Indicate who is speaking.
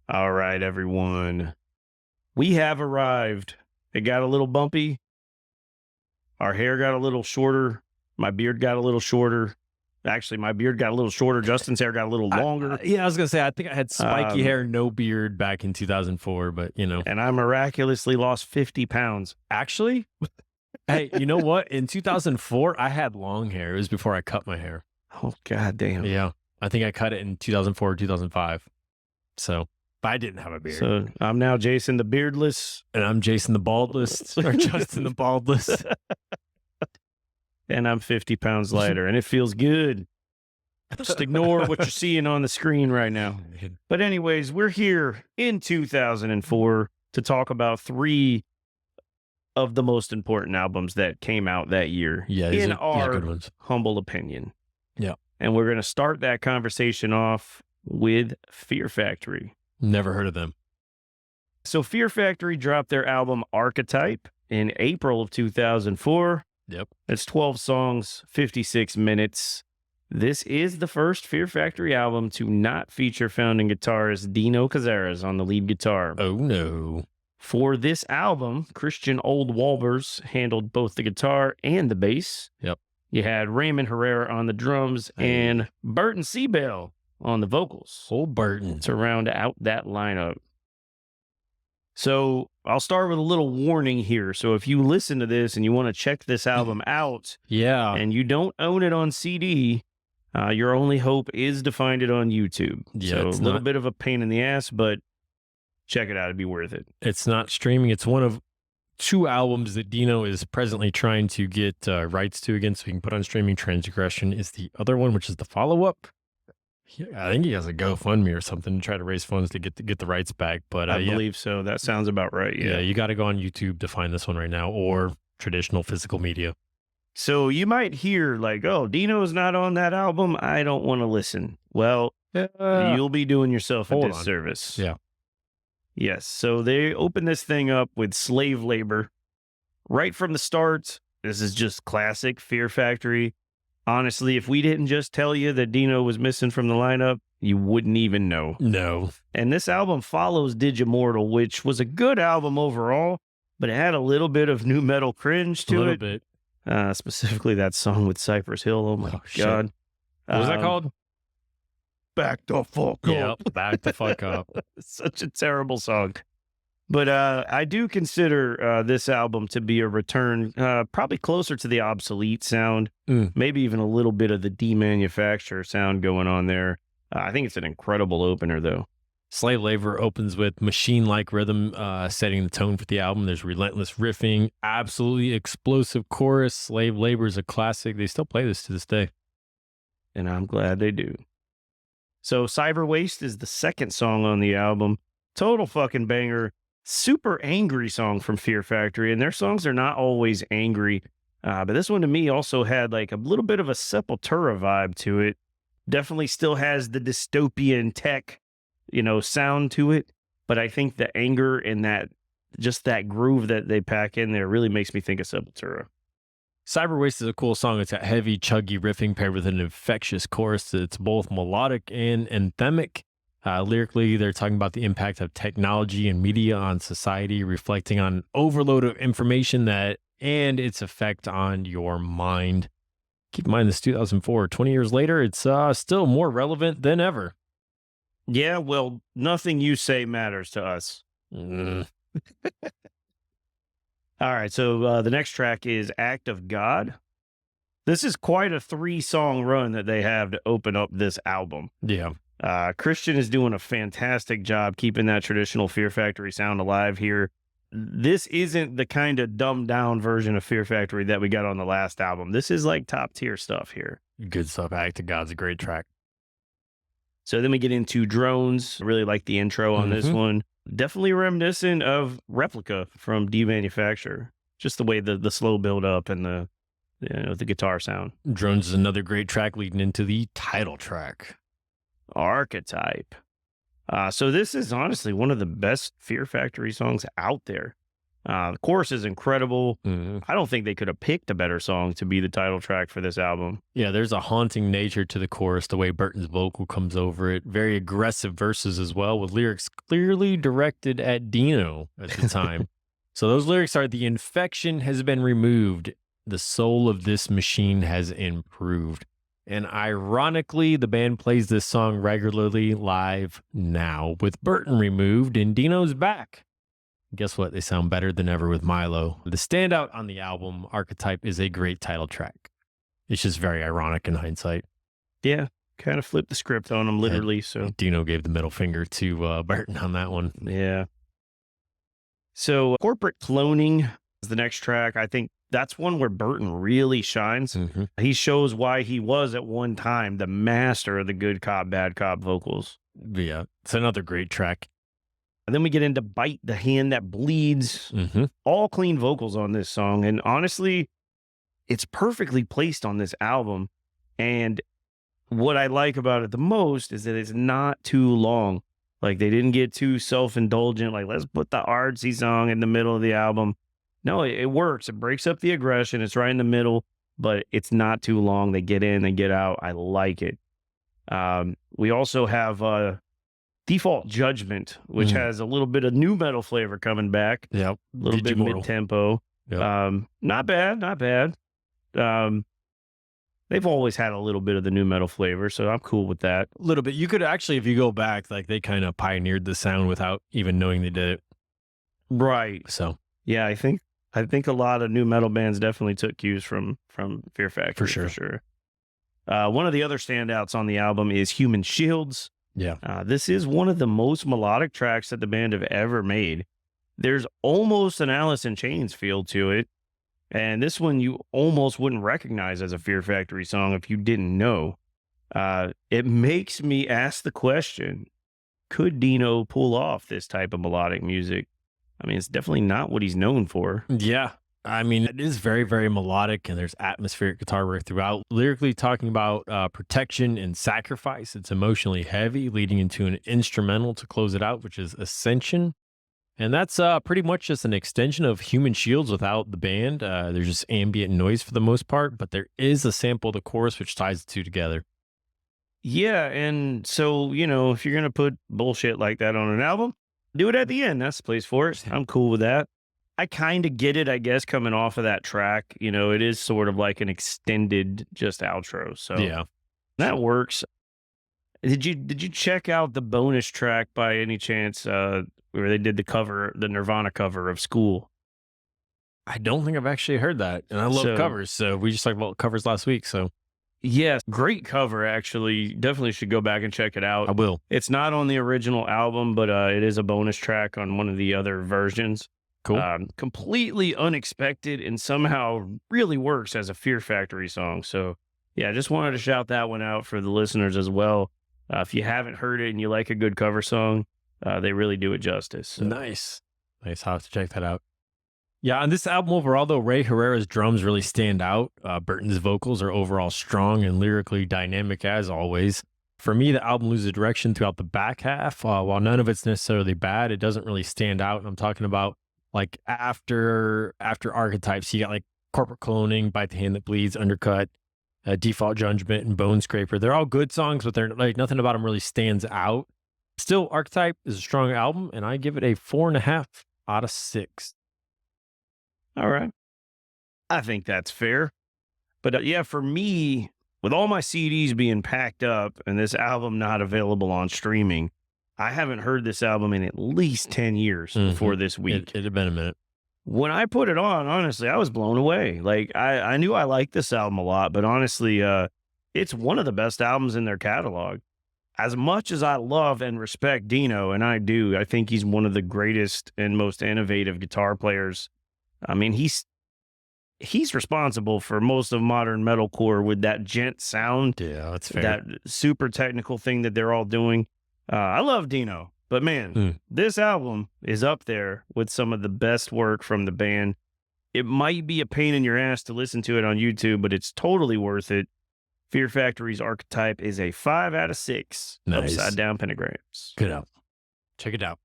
Speaker 1: All right, everyone. We have arrived. It got a little bumpy. Our hair got a little shorter. My beard got a little shorter. Actually, my beard got a little shorter. Justin's hair got a little longer.
Speaker 2: I was going to say, I think I had spiky hair, no beard back in 2004, but
Speaker 1: And I miraculously lost 50 pounds.
Speaker 2: Actually, hey, you know what? In 2004, I had long hair. It was before I cut my hair.
Speaker 1: Oh, God damn.
Speaker 2: Yeah. I think I cut it in 2004 or 2005. So, but I didn't have a beard.
Speaker 1: So I'm now Jason the Beardless.
Speaker 2: And I'm Jason the Baldless, or Justin the Baldless.
Speaker 1: And I'm 50 pounds lighter, and it feels good. Just ignore what you're seeing on the screen right now. But anyways, we're here in 2004 to talk about 3 of the most important albums that came out that year.
Speaker 2: Yeah,
Speaker 1: in
Speaker 2: good
Speaker 1: our
Speaker 2: ones.
Speaker 1: humble opinion.
Speaker 2: Yeah.
Speaker 1: And we're going to start that conversation off with Fear Factory.
Speaker 2: Never heard of them.
Speaker 1: So Fear Factory dropped their album Archetype in April of 2004.
Speaker 2: Yep.
Speaker 1: It's 12 songs, 56 minutes. This is the first Fear Factory album to not feature founding guitarist Dino Cazares on the lead guitar.
Speaker 2: Oh, no.
Speaker 1: For this album, Christian Old Walbers handled both the guitar and the bass.
Speaker 2: Yep.
Speaker 1: You had Raymond Herrera on the drums and Burton Seabell on the vocals.
Speaker 2: Old Burton.
Speaker 1: To round out that lineup. So I'll start with a little warning here. So if you listen to this and you want to check this album out, and you don't own it on CD, your only hope is to find it on YouTube.
Speaker 2: Yeah,
Speaker 1: so
Speaker 2: it's
Speaker 1: a little
Speaker 2: not-
Speaker 1: bit of a pain in the ass, but check it out. It'd be worth it.
Speaker 2: It's not streaming. It's one of 2 albums that Dino is presently trying to get rights to again so he can put on streaming. Transgression is the other one, which is the follow-up. I think he has a GoFundMe or something to try to raise funds to get the rights back. But
Speaker 1: I believe so. That sounds about right.
Speaker 2: Yeah, you got to go on YouTube to find this one right now, or traditional physical media.
Speaker 1: So you might hear like, oh, Dino's not on that album. I don't want to listen. Well, you'll be doing yourself a
Speaker 2: hold on.
Speaker 1: disservice.
Speaker 2: Yeah.
Speaker 1: Yes. So they open this thing up with Slave Labor. Right from the start, this is just classic Fear Factory. Honestly, if we didn't just tell you that Dino was missing from the lineup, you wouldn't even know.
Speaker 2: No.
Speaker 1: And this album follows Digimortal, which was a good album overall, but it had a little bit of new metal cringe to
Speaker 2: A little
Speaker 1: it.
Speaker 2: bit.
Speaker 1: Specifically that song with Cypress Hill. Oh, my
Speaker 2: shit.
Speaker 1: God.
Speaker 2: What was that called?
Speaker 1: Back the fuck
Speaker 2: Yeah, back the fuck up.
Speaker 1: Such a terrible song. But I do consider this album to be a return, probably closer to the Obsolete sound, maybe even a little bit of the Demanufacture sound going on there. I think it's an incredible opener, though.
Speaker 2: Slave Labor opens with machine-like rhythm, setting the tone for the album. There's relentless riffing, absolutely explosive chorus. Slave Labor is a classic. They still play this to this day.
Speaker 1: And I'm glad they do. So Cyber Waste is the second song on the album. Total fucking banger. Super angry song from Fear Factory, and their songs are not always angry, but this one to me also had like a little bit of a Sepultura vibe to it. Definitely still has the dystopian tech, sound to it, but I think the anger and that groove that they pack in there really makes me think of Sepultura.
Speaker 2: Cyber Waste is a cool song. It's got heavy, chuggy riffing paired with an infectious chorus. It's both melodic and anthemic. Lyrically, they're talking about the impact of technology and media on society, reflecting on overload of information and its effect on your mind. Keep in mind, this 2004, 20 years later, it's still more relevant than ever.
Speaker 1: Yeah, well, nothing you say matters to us. All right, so the next track is Act of God. This is quite a 3-song run that they have to open up this album.
Speaker 2: Yeah.
Speaker 1: Christian is doing a fantastic job keeping that traditional Fear Factory sound alive here. This isn't the kind of dumbed down version of Fear Factory that we got on the last album. This is like top tier stuff here.
Speaker 2: Good stuff. Act of God's a great track.
Speaker 1: So then we get into Drones. I really like the intro on this one. Definitely reminiscent of Replica from Demanufacture. Just the way the slow build up and the guitar sound.
Speaker 2: Drones is another great track leading into the title track.
Speaker 1: Archetype. So this is honestly one of the best Fear Factory songs out there. The chorus is incredible.
Speaker 2: Mhm.
Speaker 1: I don't think they could have picked a better song to be the title track for this album.
Speaker 2: Yeah, there's a haunting nature to the chorus, the way Burton's vocal comes over it. Very aggressive verses as well, with lyrics clearly directed at Dino at the time. So those lyrics are: the infection has been removed, the soul of this machine has improved. And ironically, the band plays this song regularly live now, with Burton removed and Dino's back. Guess what? They sound better than ever with Milo. The standout on the album, Archetype, is a great title track. It's just very ironic in hindsight.
Speaker 1: Yeah, kind of flipped the script on them literally. So
Speaker 2: Dino gave the middle finger to Burton on that one.
Speaker 1: yeah. So corporate cloning is the next track. I think that's one where Burton really shines.
Speaker 2: Mhm.
Speaker 1: He shows why he was at one time the master of the good cop, bad cop vocals.
Speaker 2: Yeah, it's another great track.
Speaker 1: And then we get into Bite the Hand That Bleeds.
Speaker 2: Mhm.
Speaker 1: All clean vocals on this song. And honestly, it's perfectly placed on this album. And what I like about it the most is that it's not too long. Like they didn't get too self-indulgent. Like, let's put the artsy song in the middle of the album. No, it works. It breaks up the aggression. It's right in the middle, but it's not too long. They get in, they get out. I like it. We also have Default Judgment, which has a little bit of new metal flavor coming back.
Speaker 2: Yep.
Speaker 1: A little bit
Speaker 2: Digimortal.
Speaker 1: mid-tempo.
Speaker 2: Yep.
Speaker 1: Not bad, not bad. They've always had a little bit of the new metal flavor, so I'm cool with that.
Speaker 2: A little bit. You could actually, if you go back, like they kind of pioneered the sound without even knowing they did it.
Speaker 1: Right.
Speaker 2: So
Speaker 1: Yeah, I think a lot of new metal bands definitely took cues from Fear Factory
Speaker 2: sure.
Speaker 1: for sure. One of the other standouts on the album is Human Shields.
Speaker 2: yeah,
Speaker 1: This is one of the most melodic tracks that the band have ever made. There's almost an Alice in Chains feel to it. And this one you almost wouldn't recognize as a Fear Factory song if you didn't know. It makes me ask the question, could Dino pull off this type of melodic music? I mean, it's definitely not what he's known for.
Speaker 2: yeah. I mean, it is very, very melodic, and there's atmospheric guitar work throughout. Lyrically talking about protection and sacrifice. It's emotionally heavy, leading into an instrumental to close it out, which is Ascension. And that's pretty much just an extension of Human Shields without the band. There's just ambient noise for the most part, but there is a sample of the chorus which ties the two together.
Speaker 1: Yeah, and so, if you're going to put bullshit like that on an album, do it at the end. That's the place for it. I'm cool with that. I kind of get it, I guess, coming off of that track. It is sort of like an extended just outro. So
Speaker 2: Yeah.
Speaker 1: that works. Did you check out the bonus track by any chance where they did the Nirvana cover of School?
Speaker 2: I don't think I've actually heard that. And I love
Speaker 1: So-
Speaker 2: covers. So we just talked about covers last week. So
Speaker 1: Yes, great cover, actually. Definitely should go back and check it out.
Speaker 2: I will.
Speaker 1: It's not on the original album, but it is a bonus track on one of the other versions.
Speaker 2: Cool.
Speaker 1: Completely unexpected and somehow really works as a Fear Factory song. So, yeah, I just wanted to shout that one out for the listeners as well. If you haven't heard it and you like a good cover song, they really do it justice. So.
Speaker 2: Nice. I'll have to check that out. Yeah, on this album overall, though, Ray Herrera's drums really stand out. Burton's vocals are overall strong and lyrically dynamic as always. For me, the album loses direction throughout the back half. While none of it's necessarily bad, it doesn't really stand out. And I'm talking about like after Archetypes, you got like Corporate Cloning, Bite the Hand That Bleeds, Undercut, Default Judgment, and Bone Scraper. They're all good songs, but they're like nothing about them really stands out. Still, Archetype is a strong album, and I give it a 4.5 out of 6.
Speaker 1: All right. I think that's fair. But yeah, for me, with all my CDs being packed up and this album not available on streaming, I haven't heard this album in at least 10 years before this week.
Speaker 2: It had been a minute.
Speaker 1: When I put it on, honestly, I was blown away. Like, I knew I liked this album a lot, but honestly, it's one of the best albums in their catalog. As much as I love and respect Dino, and I do, I think he's one of the greatest and most innovative guitar players. I mean, he's responsible for most of modern metalcore with that gent sound,
Speaker 2: Yeah, that's fair.
Speaker 1: that super technical thing that they're all doing. I love Dino, but man, this album is up there with some of the best work from the band. It might be a pain in your ass to listen to it on YouTube, but it's totally worth it. Fear Factory's Archetype is a 5 out of 6
Speaker 2: Nice.
Speaker 1: upside down pentagrams.
Speaker 2: Good album. Check it out.